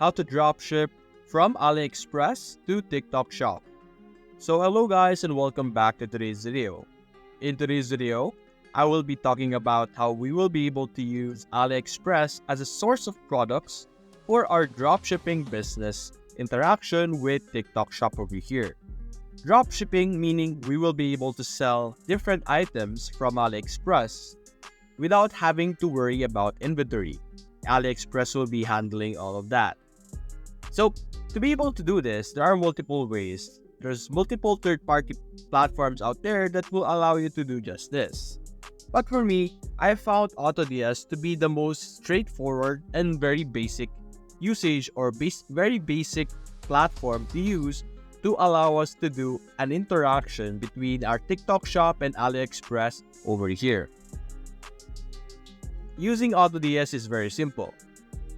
how to dropship from Aliexpress to TikTok Shop. So hello guys and welcome back to today's video. In today's video, I will be talking about how we will be able to use Aliexpress as a source of products for our dropshipping business interaction with TikTok Shop over here. Dropshipping meaning we will be able to sell different items from Aliexpress without having to worry about inventory. Aliexpress will be handling all of that. So to be able to do this, there are multiple ways. There's multiple third-party platforms out there that will allow you to do just this. But for me, I found AutoDS to be the most straightforward and very basic usage or very basic platform to use to allow us to do an interaction between our TikTok Shop and Aliexpress over here. Using AutoDS is very simple.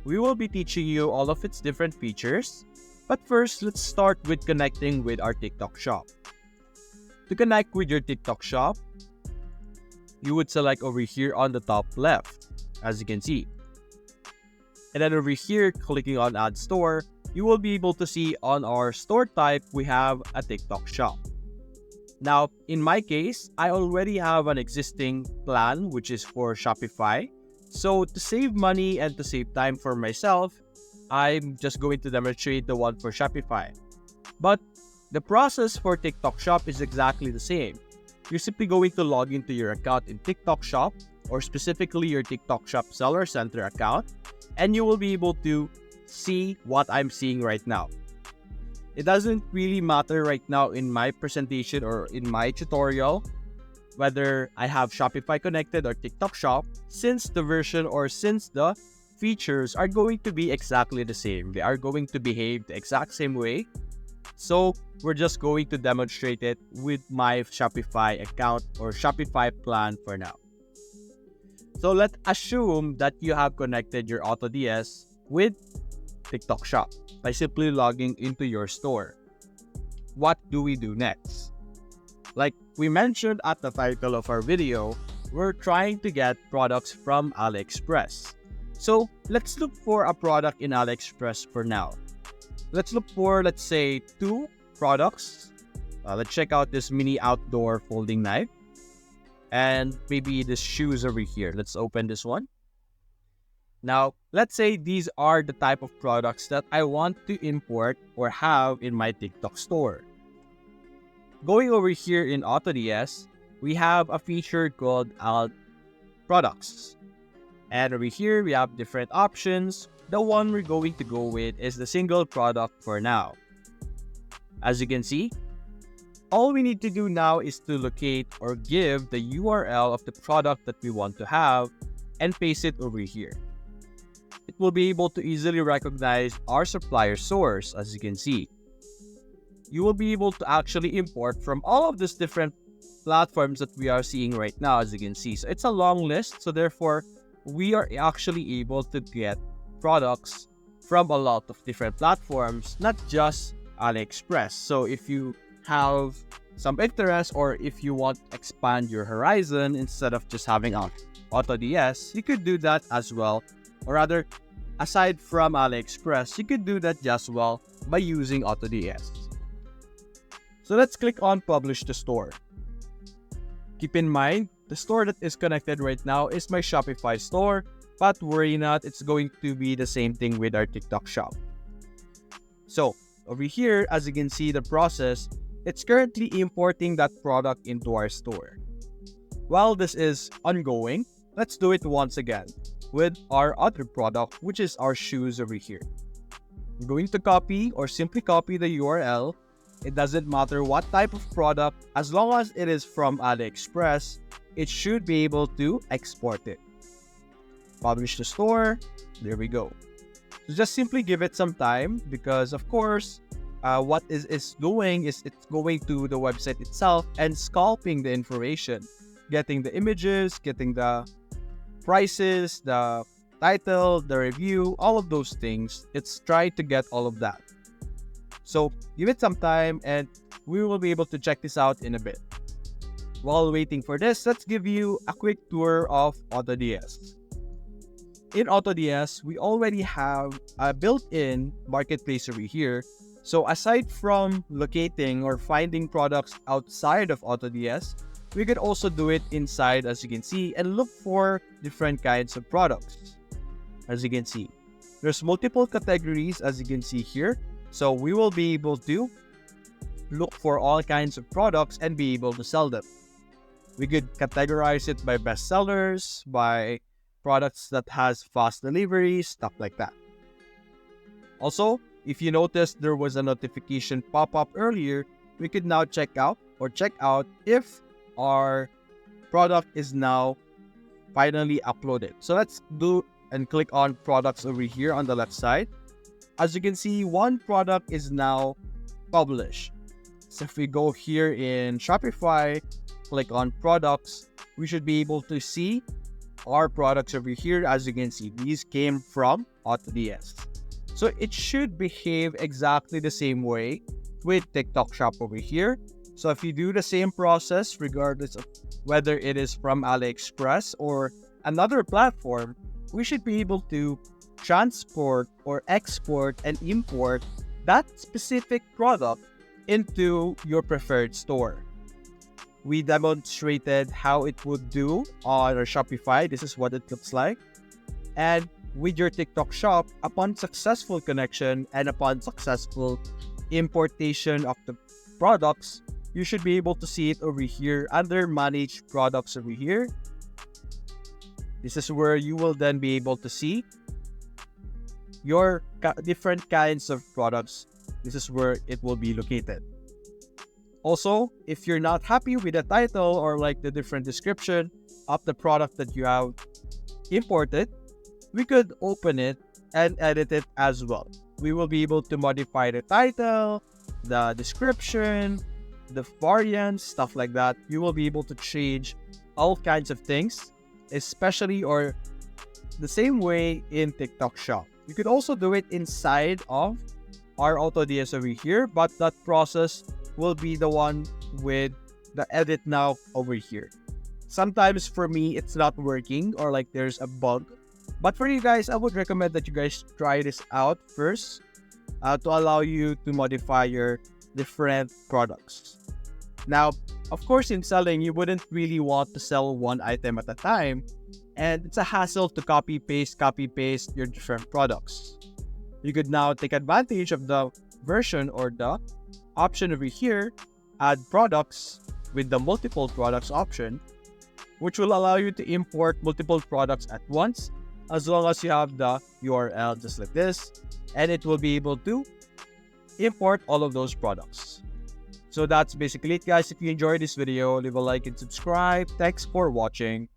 We will be teaching you all of its different features, but first let's start with connecting with our TikTok Shop. To connect with your TikTok Shop, you would select over here on the top left, as you can see. And then over here, clicking on Add Store, you will be able to see on our store type, we have a TikTok Shop. Now, in my case, I already have an existing plan, which is for Shopify. So to save money and to save time for myself, I'm just going to demonstrate the one for Shopify. But the process for TikTok Shop is exactly the same. You're simply going to log into your account in TikTok Shop, or specifically your TikTok Shop Seller Center account, and you will be able to see what I'm seeing right now. It doesn't really matter right now in my presentation or in my tutorial whether I have Shopify connected or TikTok Shop, since the version or since the features are going to be exactly the same. They are going to behave the exact same way. So we're just going to demonstrate it with my Shopify account or Shopify plan for now. So let's assume that you have connected your AutoDS with TikTok Shop by simply logging into your store. What do we do next? Like we mentioned at the title of our video, we're trying to get products from Aliexpress. So let's look for a product in Aliexpress for now. Let's look for, let's say, 2 products. Let's check out this mini outdoor folding knife. And maybe the shoes over here. Let's open this one. Now, let's say these are the type of products that I want to import or have in my TikTok store. Going over here in AutoDS, we have a feature called Add Products. And over here, we have different options. The one we're going to go with is the single product for now. As you can see, all we need to do now is to locate or give the URL of the product that we want to have and paste it over here. It will be able to easily recognize our supplier source, as you can see. You will be able to actually import from all of these different platforms that we are seeing right now, as you can see. So it's a long list, so therefore, we are actually able to get products from a lot of different platforms, not just Aliexpress. So if you have some interest or if you want to expand your horizon instead of just having AutoDS, you could do that as well. Or rather, aside from Aliexpress, you could do that just well by using AutoDS. So let's click on Publish to Store. Keep in mind, the store that is connected right now is my Shopify store, but worry not, it's going to be the same thing with our TikTok Shop. So over here, as you can see the process, it's currently importing that product into our store. While this is ongoing, let's do it once again with our other product, which is our shoes over here. I'm going to copy or simply copy the URL. It doesn't matter what type of product, as long as it is from Aliexpress, it should be able to export it. Publish the store, there we go. So just simply give it some time because of course, what it's doing is it's going to the website itself and scalping the information, getting the images, getting the prices, the title, the review, all of those things. It's trying to get all of that. So give it some time and we will be able to check this out in a bit. While waiting for this, let's give you a quick tour of AutoDS. in AutoDS, we already have a built-in marketplace over here. So aside from locating or finding products outside of AutoDS, we could also do it inside, as you can see, and look for different kinds of products. As you can see, there's multiple categories, as you can see here. So we will be able to look for all kinds of products and be able to sell them. We could categorize it by bestsellers, by products that has fast delivery, stuff like that. Also, if you noticed there was a notification pop up earlier, we could now check out if our product is now finally uploaded. So let's do and click on products over here on the left side. As you can see, one product is now published. So if we go here in Shopify, click on products, we should be able to see our products over here. As you can see, these came from AutoDS. So it should behave exactly the same way with TikTok Shop over here. So if you do the same process, regardless of whether it is from Aliexpress or another platform, we should be able to transport or export and import that specific product into your preferred store. We demonstrated how it would do on our Shopify. This is what it looks like. And with your TikTok shop, upon successful connection and upon successful importation of the products, you should be able to see it over here under manage products over here. This is where you will then be able to see your different kinds of products. This is where it will be located. Also, if you're not happy with the title or like the different description of the product that you have imported, we could open it and edit it as well. We will be able to modify the title, the description, the variants, stuff like that. You will be able to change all kinds of things, especially or the same way in TikTok Shop. You could also do it inside of our AutoDS over here, but that process will be the one with the edit now over here. Sometimes for me, it's not working or like there's a bug. But for you guys, I would recommend that you guys try this out first to allow you to modify your different products. Now, of course, in selling, you wouldn't really want to sell one item at a time. And it's a hassle to copy paste your different products. You could now take advantage of the version or the option over here, add products with the multiple products option, which will allow you to import multiple products at once, as long as you have the URL just like this, and it will be able to import all of those products. So that's basically it, guys. If you enjoyed this video, leave a like and subscribe. Thanks for watching.